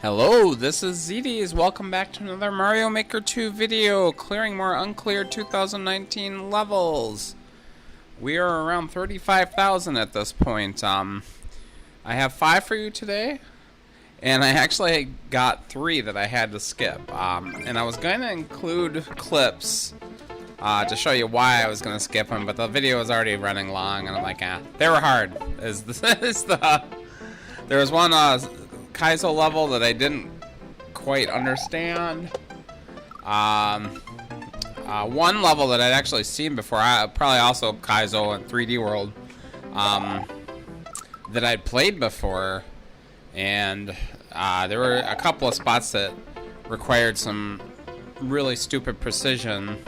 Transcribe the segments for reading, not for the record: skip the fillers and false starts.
Hello, this is ZDs. Welcome back to another Mario Maker 2 video, clearing more Uncleared 2019 levels. We are around 35,000 at this point. I have 5 for you today, and I actually got 3 that I had to skip. And I was going to include clips to show you why I was going to skip them, but the video was already running long, and I'm like, they were hard. There was one Kaizo level that I didn't quite understand. One level that I'd actually seen before, probably also Kaizo and 3D World, that I'd played before, and there were a couple of spots that required some really stupid precision.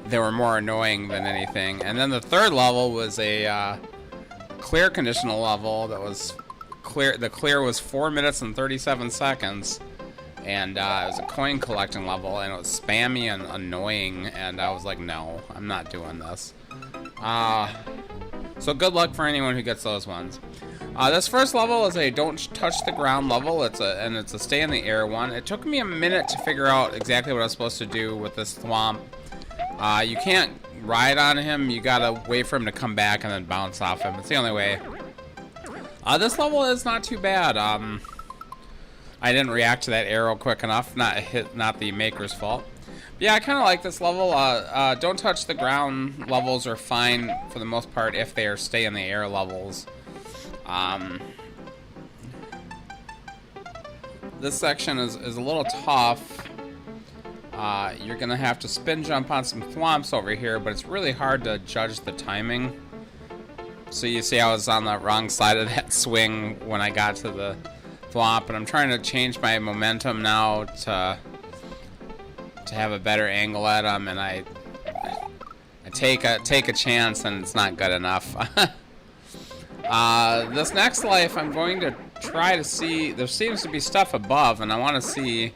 They were more annoying than anything. And then the third level was a clear conditional level that was clear. The clear was 4 minutes and 37 seconds, and it was a coin collecting level, and it was spammy and annoying, and I was like, no, I'm not doing this. So good luck for anyone who gets those ones. This first level is a don't touch the ground level. It's a stay in the air one. It took me a minute to figure out exactly what I was supposed to do with this thwomp. You can't ride on him. You gotta wait for him to come back and then bounce off him. It's the only way. This level is not too bad. I didn't react to that arrow quick enough. Not the maker's fault. But yeah, I kind of like this level. Don't touch the ground levels are fine for the most part if they are stay in the air levels. This section is a little tough. You're gonna have to spin jump on some thwomps over here, but it's really hard to judge the timing. So you see I was on the wrong side of that swing when I got to the thwomp, and I'm trying to change my momentum now to have a better angle at them, and I take a chance, and it's not good enough. This next life, I'm going to try to see. There seems to be stuff above, and I want to see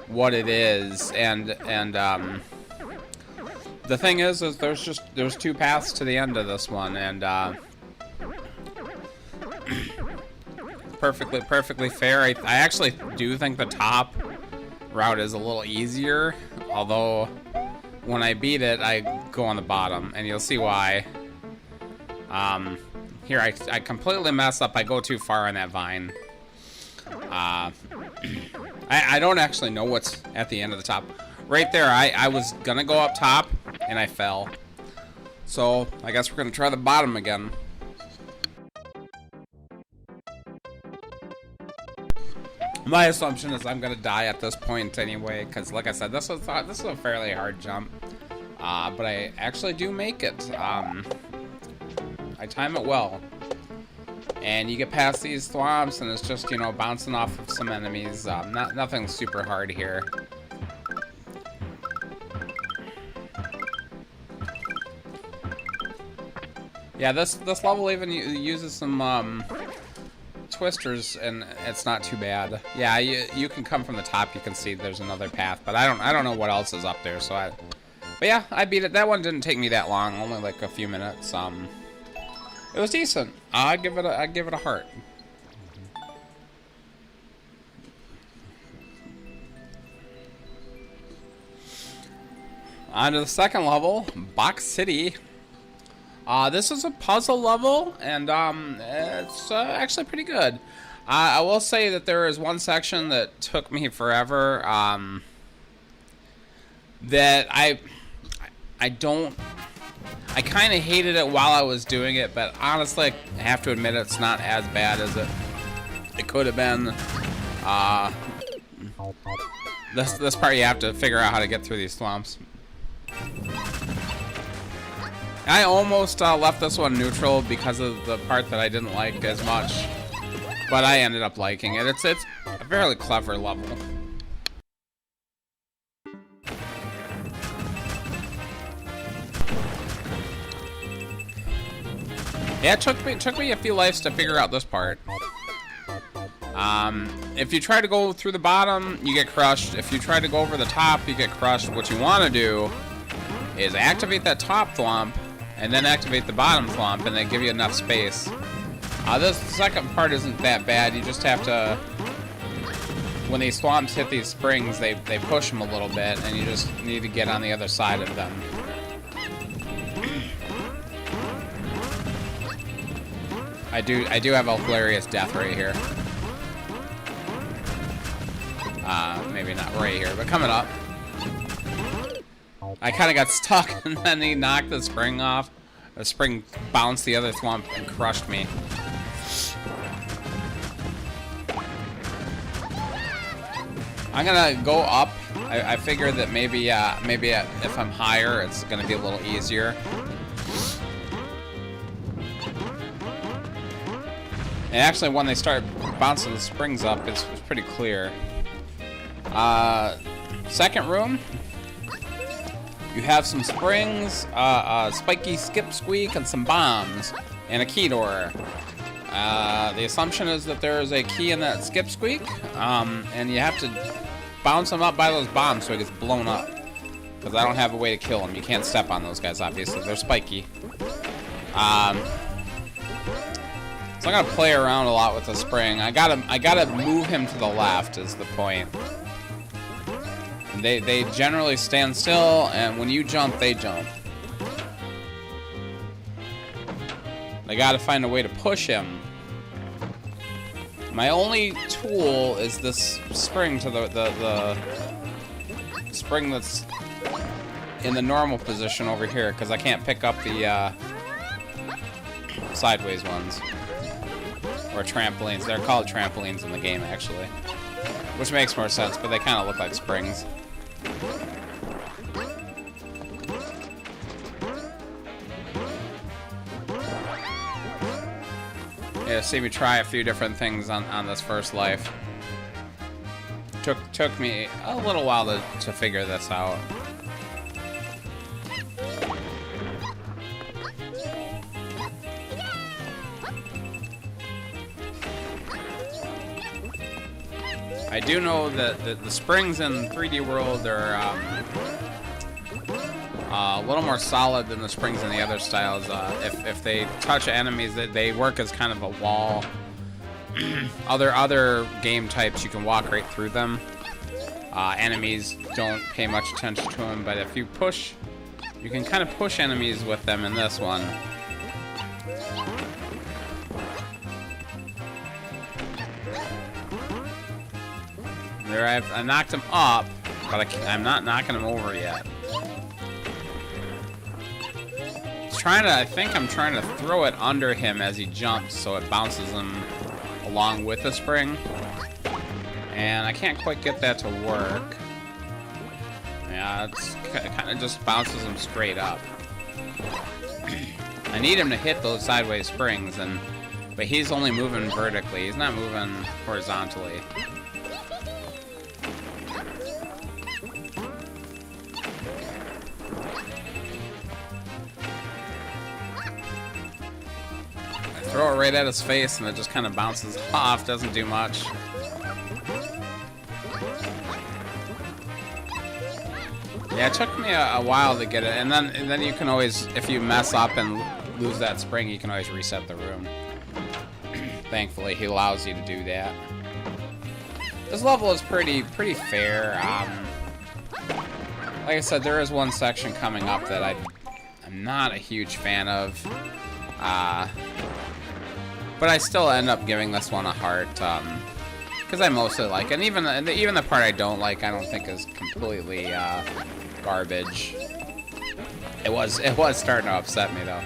what it is. And the thing is there's 2 paths to the end of this one, and perfectly fair. I actually do think the top route is a little easier, although when I beat it, I go on the bottom, and you'll see why. Here I completely mess up. I go too far on that vine. I don't actually know what's at the end of the top. Right there, I was gonna go up top, and I fell. So, I guess we're gonna try the bottom again. My assumption is I'm gonna die at this point anyway, because like I said, this is a fairly hard jump. But I actually do make it. I time it well. And you get past these thwomps, and it's just, you know, bouncing off of some enemies. Nothing super hard here. Yeah, this level even uses some twisters, and it's not too bad. Yeah, you can come from the top. You can see there's another path, but I don't know what else is up there. But yeah, I beat it. That one didn't take me that long, only like a few minutes. It was decent. I'd give it a heart. On to the second level, Box City. This is a puzzle level, and it's actually pretty good. I will say that there is one section that took me forever. That I kind of hated it while I was doing it, but honestly, I have to admit it's not as bad as it could have been. This part you have to figure out how to get through these thwomps. I almost left this one neutral because of the part that I didn't like as much, but I ended up liking it. It's a fairly clever level. Yeah, it took me a few lives to figure out this part. If you try to go through the bottom, you get crushed. If you try to go over the top, you get crushed. What you want to do is activate that top thwomp, and then activate the bottom thwomp, and then give you enough space. This second part isn't that bad. You just have to when these swamps hit these springs, they push them a little bit, and you just need to get on the other side of them. I do have a hilarious death right here. Maybe not right here, but coming up. I kind of got stuck, and then he knocked the spring off. The spring bounced the other swamp and crushed me. I'm gonna go up. I figured that maybe if I'm higher, it's gonna be a little easier. And actually, when they start bouncing the springs up, it's pretty clear. Second room, you have some springs, spiky skip squeak, and some bombs, and a key door. The assumption is that there is a key in that skip squeak, and you have to bounce him up by those bombs so he gets blown up. Because I don't have a way to kill him. You can't step on those guys, obviously. They're spiky. So I'm gonna play around a lot with the spring. I gotta move him to the left is the point. They generally stand still, and when you jump, they jump. I gotta find a way to push him. My only tool is this spring to the spring that's in the normal position over here, because I can't pick up the sideways ones. Or trampolines. They're called trampolines in the game, actually. Which makes more sense, but they kind of look like springs. Yeah, see me try a few different things on this first life. Took me a little while to figure this out. I do know that the springs in 3D World are a little more solid than the springs in the other styles. If they touch enemies, they work as kind of a wall. Other game types, you can walk right through them. Enemies don't pay much attention to them, but if you push, you can kind of push enemies with them in this one. There, I knocked him up, but I'm not knocking him over yet. I think I'm trying to throw it under him as he jumps, so it bounces him along with the spring. And I can't quite get that to work. Yeah, it kind of just bounces him straight up. I need him to hit those sideways springs, but he's only moving vertically. He's not moving horizontally. Throw it right at his face, and it just kind of bounces off. Doesn't do much. Yeah, it took me a while to get it, and then you can always, if you mess up and lose that spring, you can always reset the room. Thankfully, he allows you to do that. This level is pretty fair. Like I said, there is one section coming up that I'm not a huge fan of. But I still end up giving this one a heart, because I mostly like it. And even the part I don't like, I don't think is completely garbage. It was starting to upset me though.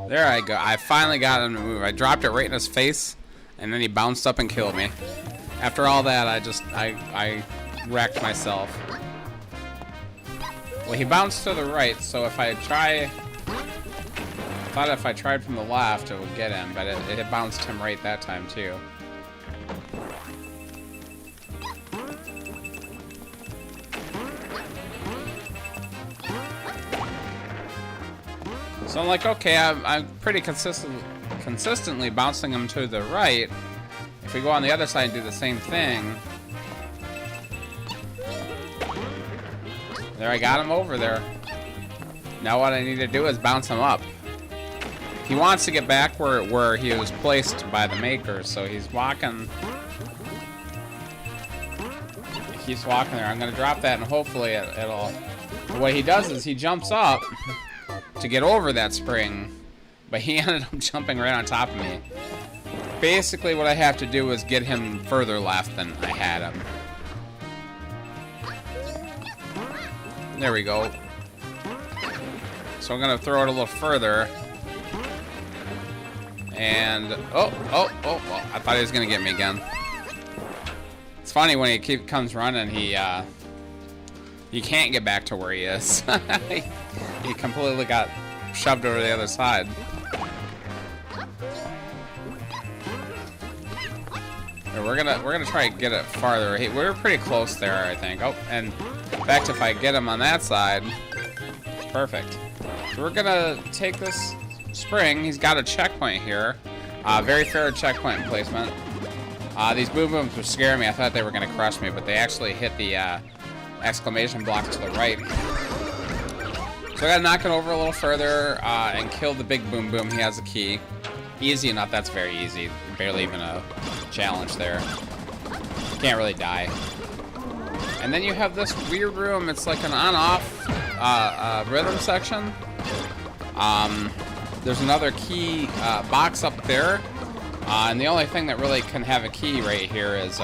There I go. I finally got him to move. I dropped it right in his face, and then he bounced up and killed me. After all that, I wrecked myself. Well, he bounced to the right, so if I tried from the left, it would get him, but it bounced him right that time, too. So I'm like, okay, I'm pretty consistently bouncing him to the right. If we go on the other side and do the same thing. There, I got him over there. Now what I need to do is bounce him up. He wants to get back where he was placed by the maker, so he's walking. He keeps walking there. I'm gonna drop that, and hopefully it'll. What he does is he jumps up to get over that spring, but he ended up jumping right on top of me. Basically, what I have to do is get him further left than I had him. There we go. So I'm gonna throw it a little further. And oh, well, I thought he was gonna get me again. It's funny when he comes running, he can't get back to where he is. He completely got shoved over the other side. We're gonna try to get it farther. We're pretty close there, I think. Oh, and in fact, if I get him on that side, perfect. So we're gonna take this spring. He's got a checkpoint here. Very fair checkpoint placement. These boom booms were scaring me. I thought they were gonna crush me, but they actually hit the exclamation block to the right. So I gotta knock it over a little further and kill the big boom boom. He has a key. Easy enough. That's very easy. Barely even a challenge there. Can't really die. And then you have this weird room. It's like an on-off rhythm section. There's another key box up there. And the only thing that really can have a key right here is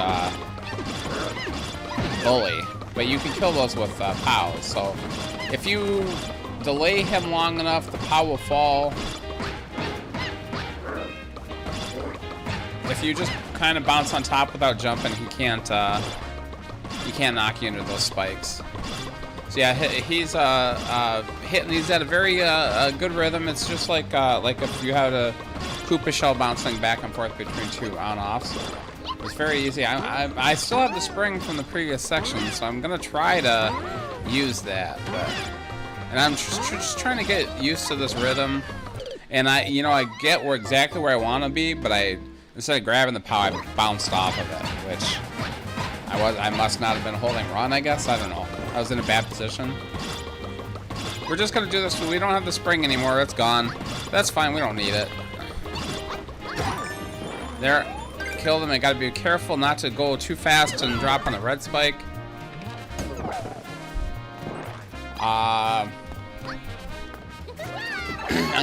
Bully. But you can kill those with POWs. So if you delay him long enough, the POW will fall. If you just kind of bounce on top without jumping, he can't knock you into those spikes. So yeah, he's hitting these at a very good rhythm. It's just like if you had a koopa shell bouncing back and forth between two on-offs. It's very easy. I still have the spring from the previous section, so I'm gonna try to use that. And I'm just trying to get used to this rhythm. And I get exactly where I want to be, but instead of grabbing the POW, I bounced off of it, which I must not have been holding run, I guess. I don't know. I was in a bad position. We're just gonna do this. We don't have the spring anymore. It's gone. That's fine. We don't need it. There. Killed him. I gotta be careful not to go too fast and drop on the red spike. I'm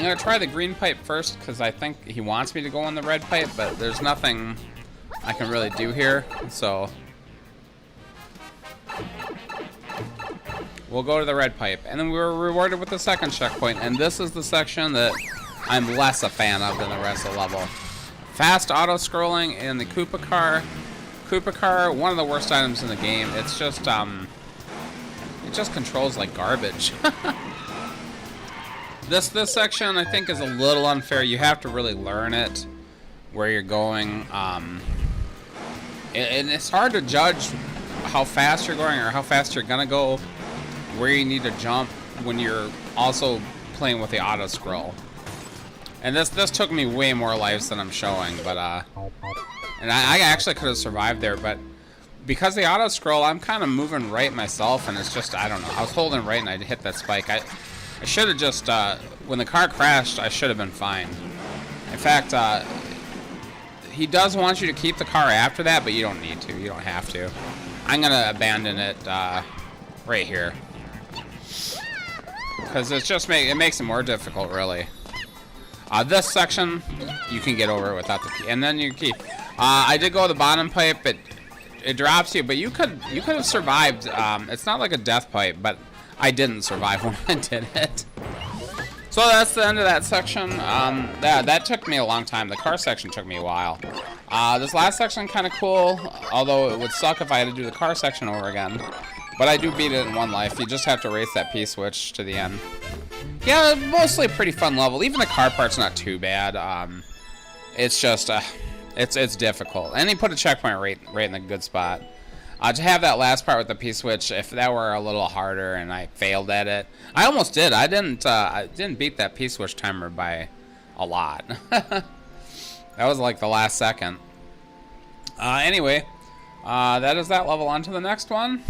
gonna try the green pipe first because I think he wants me to go on the red pipe, but there's nothing I can really do here, so we'll go to the red pipe. And then we were rewarded with the second checkpoint, and this is the section that I'm less a fan of than the rest of the level. Fast auto-scrolling in the Koopa car. Koopa car, one of the worst items in the game. It's just, it just controls like garbage. This section, I think, is a little unfair. You have to really learn it, where you're going. And it's hard to judge how fast you're going or how fast you're gonna go, where you need to jump when you're also playing with the auto-scroll. And this took me way more lives than I'm showing, but and I actually could have survived there, but because the auto scroll, I'm kind of moving right myself, and it's just, I don't know. I was holding right and I hit that spike. I should have just when the car crashed, I should have been fine. In fact, he does want you to keep the car after that, but you don't need to. You don't have to. I'm gonna abandon it right here because it just makes it more difficult, really. This section, you can get over it without the key, and then you keep. I did go to the bottom pipe, but it drops you. But you could have survived. It's not like a death pipe, but I didn't survive when I did it. So that's the end of that section. That took me a long time. The car section took me a while. This last section kind of cool, although it would suck if I had to do the car section over again. But I do beat it in one life. You just have to race that P-switch to the end. Yeah, mostly a pretty fun level. Even the car part's not too bad. It's just, it's difficult. And he put a checkpoint right in the good spot. To have that last part with the P-switch, if that were a little harder and I failed at it, I almost did. I didn't beat that P-switch timer by a lot. That was like the last second. Anyway, that is that level. On to the next one.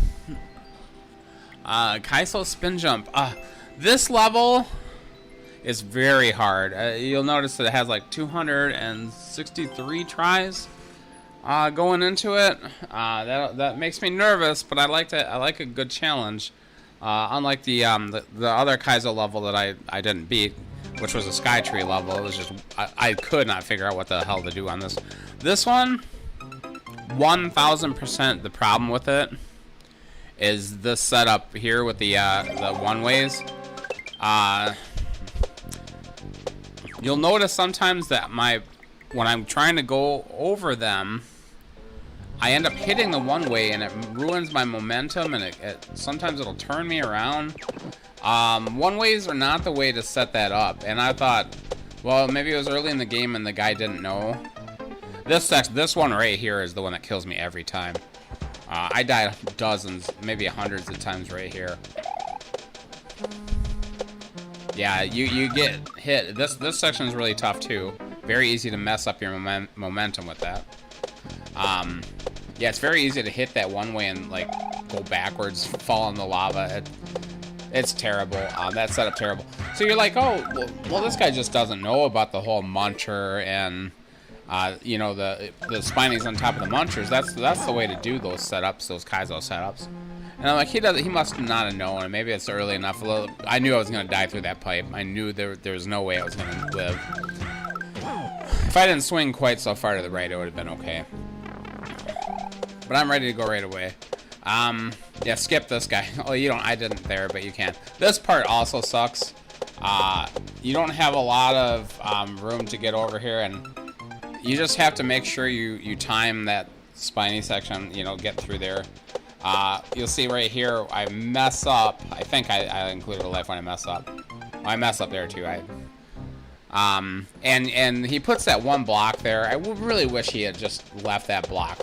Kaiso spin jump. This level is very hard. You'll notice that it has like 263 tries going into it. That makes me nervous, but I like a good challenge. Unlike the other Kaizo level that I didn't beat, which was a Sky Tree level. It was just I could not figure out what the hell to do on this. This one, 1000%. The problem with it is this setup here with the one ways. You'll notice sometimes that when I'm trying to go over them, I end up hitting the one way and it ruins my momentum, and sometimes it'll turn me around. One ways are not the way to set that up, and I thought, well, maybe it was early in the game and the guy didn't know. This one right here is the one that kills me every time. I died dozens, maybe hundreds of times right here. Yeah, you get hit. This section is really tough too. Very easy to mess up your momentum with that. Yeah, it's very easy to hit that one way and like go backwards, fall in the lava. It's terrible. That setup terrible. So you're like, oh, well, this guy just doesn't know about the whole muncher and you know, the spinies on top of the munchers. That's the way to do those setups, those Kaizo setups. And I'm like, he must not have known. Maybe it's early enough. I knew I was gonna die through that pipe. I knew there was no way I was gonna live. If I didn't swing quite so far to the right, it would have been okay. But I'm ready to go right away. Yeah, skip this guy. Oh, you don't. I didn't there, but you can. This part also sucks. You don't have a lot of room to get over here, and you just have to make sure you time that spiny section. You know, get through there. You'll see right here, I mess up. I think I included a life when I mess up. I mess up there too. And he puts that one block there. I really wish he had just left that block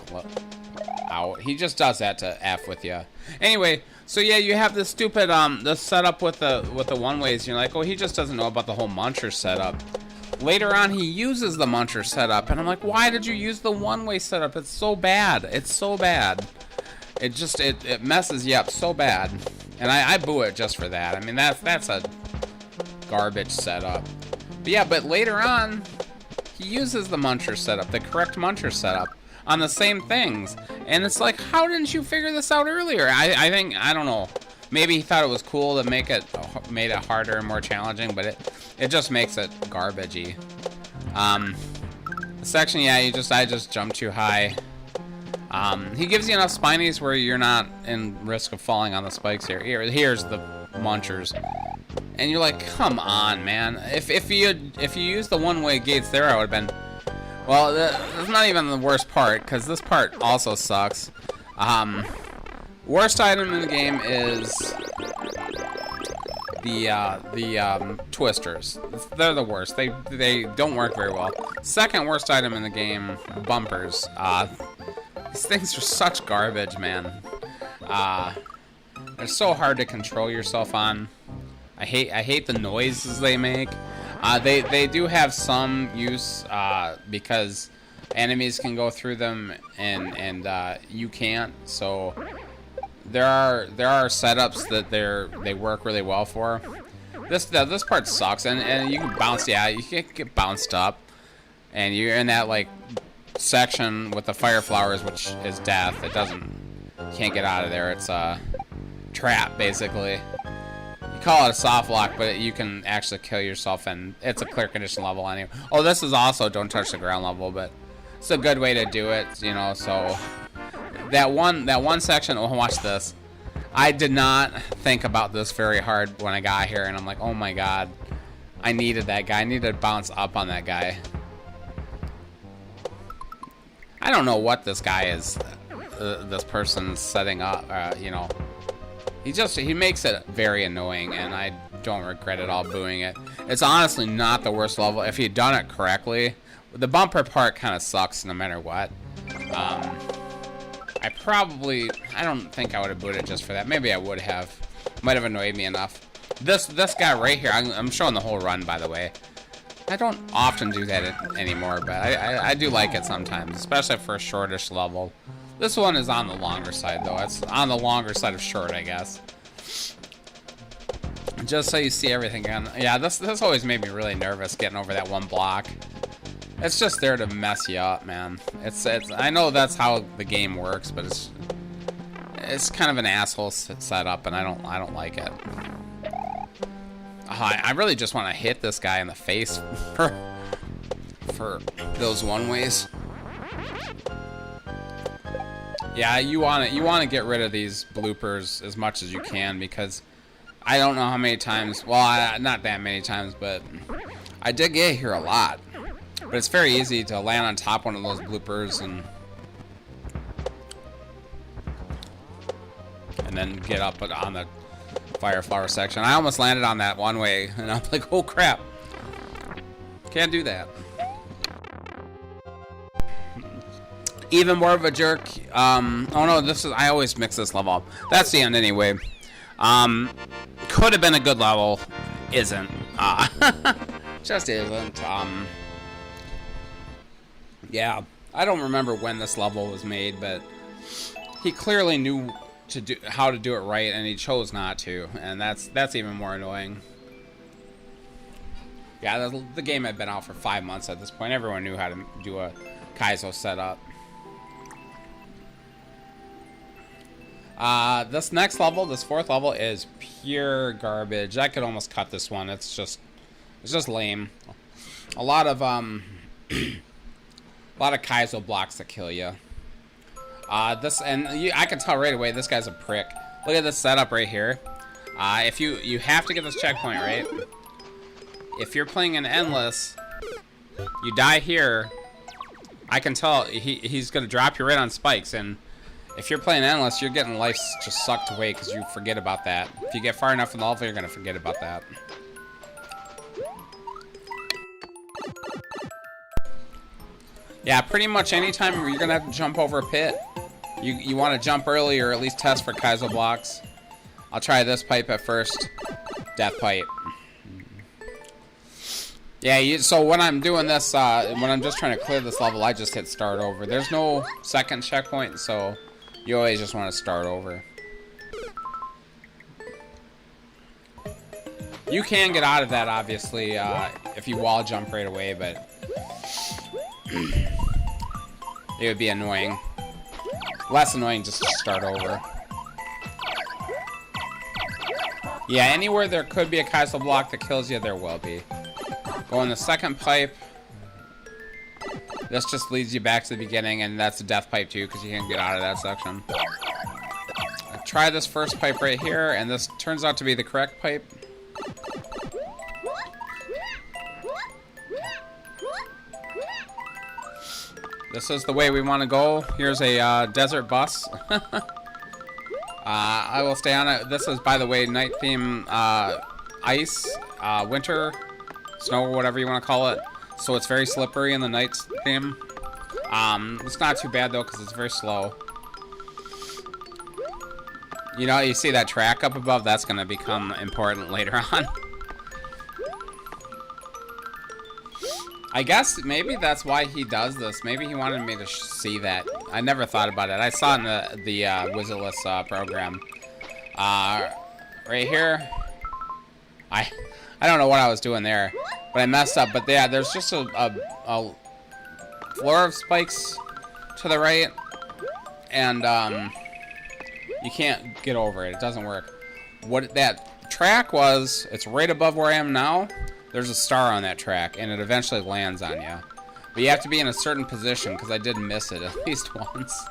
out. He just does that to F with you. Anyway, so yeah, you have this stupid this setup with the one ways. You're like, oh, he just doesn't know about the whole muncher setup. Later on, he uses the muncher setup, and I'm like, why did you use the one way setup? It's so bad. It's so bad. It messes you up so bad, and I boo it just for that. I mean, that's a garbage setup. But yeah, but later on, he uses the muncher setup, the correct muncher setup, on the same things. And it's like, how didn't you figure this out earlier? I think, I don't know. Maybe he thought it was cool to made it harder and more challenging, but it just makes it garbagey. The section, yeah, I just jumped too high. He gives you enough spinies where you're not in risk of falling on the spikes here. Here's the munchers. And you're like, come on, man. If you used the one-way gates there, I would have been... Well, that's not even the worst part, because this part also sucks. Worst item in the game is the twisters. They're the worst. They don't work very well. Second worst item in the game, bumpers. These things are such garbage, man. They're so hard to control yourself on. I hate the noises they make. They do have some use because enemies can go through them and you can't. So there are setups that they work really well for. This part sucks, and you can bounce. Yeah, you can get bounced up, and you're in that like section with the fire flowers, which is death. You can't get out of there. It's a trap basically. Call it a soft lock, but you can actually kill yourself, and it's a clear condition level anyway. Oh, this is also don't touch the ground level, but it's a good way to do it, you know. So that one section. Oh, watch this. I did not think about this very hard when I got here, and I'm like, oh my god, I needed that guy. I needed to bounce up on that guy. I don't know what this guy is. This person's setting up, you know. He makes it very annoying, and I don't regret at all booing it. It's honestly not the worst level. If you'd done it correctly, the bumper part kind of sucks no matter what. I don't think I would have booted it just for that. Maybe I would have. Might have annoyed me enough. This guy right here, I'm showing the whole run, by the way. I don't often do that anymore, but I do like it sometimes, especially for a shortish level. This one is on the longer side, though. It's on the longer side of short, I guess. Just so you see everything again. Yeah, this always made me really nervous getting over that one block. It's just there to mess you up, man. It's I know that's how the game works, but it's kind of an asshole setup, and I don't like it. I really just want to hit this guy in the face for those one ways. Yeah, you want to get rid of these bloopers as much as you can, because I don't know how many times. Well, not that many times, but I did get here a lot. But it's very easy to land on top one of those bloopers and then get up on the fire flower section. I almost landed on that one way, and I'm like, oh crap, can't do that. Even more of a jerk. Oh no, I always mix this level up. That's the end anyway. Could have been a good level, isn't. Just isn't. Yeah, I don't remember when this level was made, but he clearly knew how to do it right, and he chose not to, and that's even more annoying. Yeah, the game had been out for 5 months at this point. Everyone knew how to do a Kaizo setup. This next level, this 4th level, is pure garbage. I could almost cut this one. It's just lame. A lot of Kaizo blocks that kill you. I can tell right away this guy's a prick. Look at this setup right here. If you have to get this checkpoint right. If you're playing an endless, you die here. I can tell he's gonna drop you right on spikes, and if you're playing endless, you're getting life just sucked away because you forget about that. If you get far enough in the level, you're gonna forget about that. Yeah, pretty much anytime you're gonna have to jump over a pit, you want to jump early or at least test for Kaizo blocks. I'll try this pipe at first. Death pipe. Yeah, so when I'm doing this, when I'm just trying to clear this level, I just hit start over. There's no second checkpoint, so you always just want to start over. You can get out of that, obviously, if you wall jump right away, but it would be annoying. Less annoying just to start over. Yeah, anywhere there could be a Kaizo block that kills you, there will be. Go in the second pipe. This just leads you back to the beginning, and that's a death pipe too, because you can't get out of that section. Try this first pipe right here, and this turns out to be the correct pipe. This is the way we want to go. Here's a desert bus. I will stay on it. This is, by the way, night theme, ice, winter, snow, whatever you want to call it. So it's very slippery in the night theme. It's not too bad though, because it's very slow. You know, you see that track up above? That's going to become important later on. I guess maybe that's why he does this. Maybe he wanted me to see that. I never thought about it. I saw it in the Wizardless program. Right here. I don't know what I was doing there, but I messed up. But yeah, there's just a floor of spikes to the right, and you can't get over it. It doesn't work. What that track was, it's right above where I am now. There's a star on that track, and it eventually lands on you. But you have to be in a certain position, because I did miss it at least once.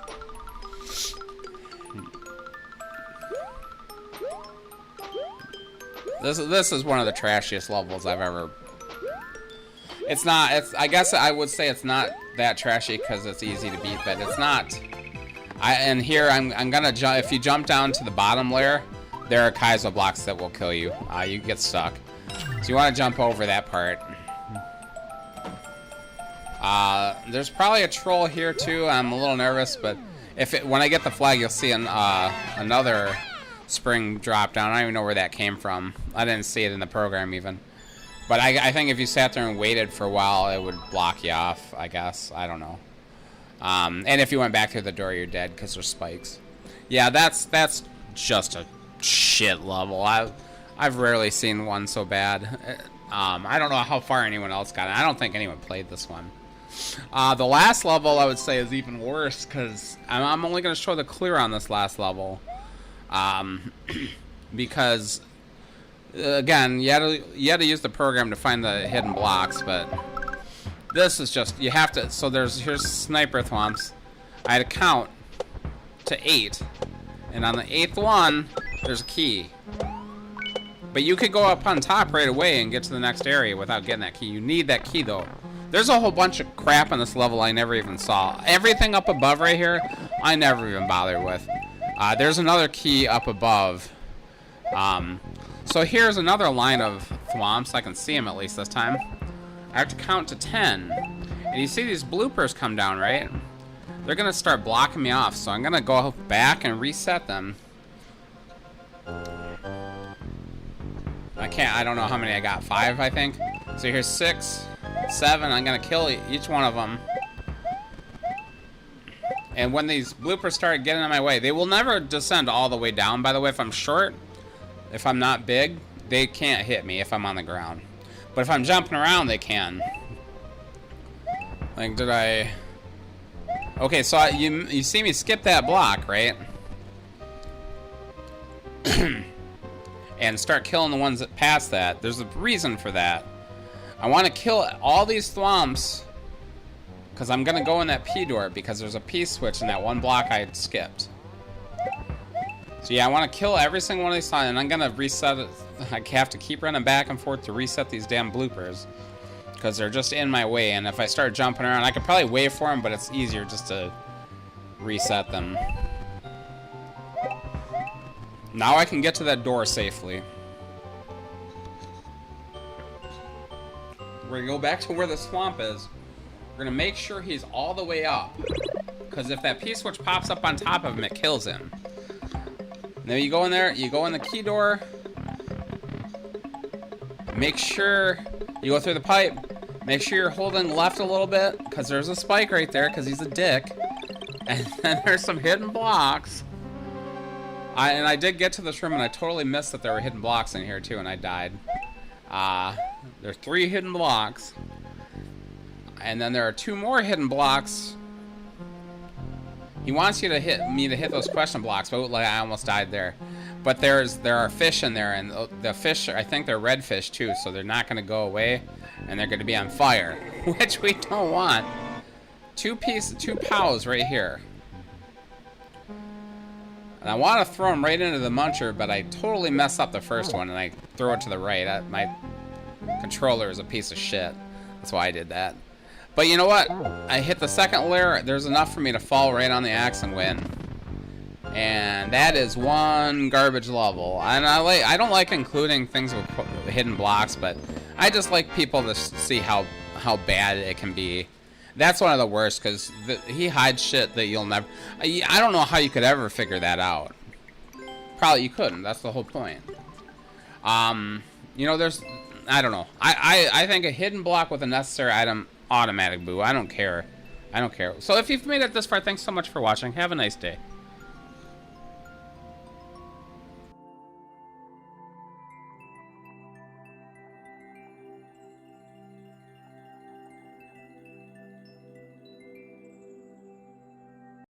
This is one of the trashiest levels I've ever... It's not... I guess I would say it's not that trashy, because it's easy to beat, but it's not... And here, I'm gonna jump... If you jump down to the bottom layer, there are Kaizo blocks that will kill you. You get stuck. So you want to jump over that part. There's probably a troll here too. I'm a little nervous, but when I get the flag, you'll see another spring drop down. I don't even know where that came from. I didn't see it in the program even. But I think if you sat there and waited for a while, it would block you off, I guess. I don't know. And if you went back through the door, you're dead because there's spikes. Yeah, that's just a shit level. I've rarely seen one so bad. I don't know how far anyone else got it. I don't think anyone played this one. The last level, I would say, is even worse, because I'm only going to show the clear on this last level. Because, again, you had to use the program to find the hidden blocks, but this is just, you have to, so here's sniper thwomps. I had to count to 8, and on the 8th one, there's a key. But you could go up on top right away and get to the next area without getting that key. You need that key, though. There's a whole bunch of crap on this level I never even saw. Everything up above right here, I never even bothered with. There's another key up above. So here's another line of thwomps. I can see them at least this time. I have to count to 10. And you see these bloopers come down, right? They're going to start blocking me off. So I'm going to go back and reset them. I don't know how many I got. 5, I think. So here's 6, 7. I'm going to kill each one of them. And when these bloopers start getting in my way, they will never descend all the way down, by the way. If I'm short, if I'm not big, they can't hit me if I'm on the ground. But if I'm jumping around, they can. Like, did I... Okay, so you see me skip that block, right? And start killing the ones that pass that. There's a reason for that. I want to kill all these thwomps because I'm going to go in that P door because there's a P switch in that one block I had skipped. So yeah, I want to kill every single one of these, and I'm going to reset it. I have to keep running back and forth to reset these damn bloopers because they're just in my way, and if I start jumping around, I could probably wait for them, but it's easier just to reset them. Now I can get to that door safely. We're going to go back to where the swamp is. We're going to make sure he's all the way up. Because if that P-switch pops up on top of him, it kills him. Now you go in there, you go in the key door. Make sure you go through the pipe. Make sure you're holding left a little bit, because there's a spike right there, because he's a dick. And then there's some hidden blocks. And I did get to this room, and I totally missed that there were hidden blocks in here, too, and I died. There's 3 hidden blocks. And then there are 2 more hidden blocks. He wants you to hit those question blocks, but like, I almost died there. But there are fish in there, and the fish, I think they're red fish, too, so they're not going to go away, and they're going to be on fire, which we don't want. 2 POWs right here. And I want to throw them right into the muncher, but I totally mess up the first one, and I throw it to the right. My controller is a piece of shit. That's why I did that. But you know what? I hit the second layer. There's enough for me to fall right on the axe and win. And that is one garbage level. And I don't like including things with hidden blocks, but I just like people to see how bad it can be. That's one of the worst, because he hides shit that you'll never... I don't know how you could ever figure that out. Probably you couldn't. That's the whole point. You know, there's... I don't know. I think a hidden block with a necessary item, automatic boo. I don't care. I don't care. So if you've made it this far, thanks so much for watching. Have a nice day.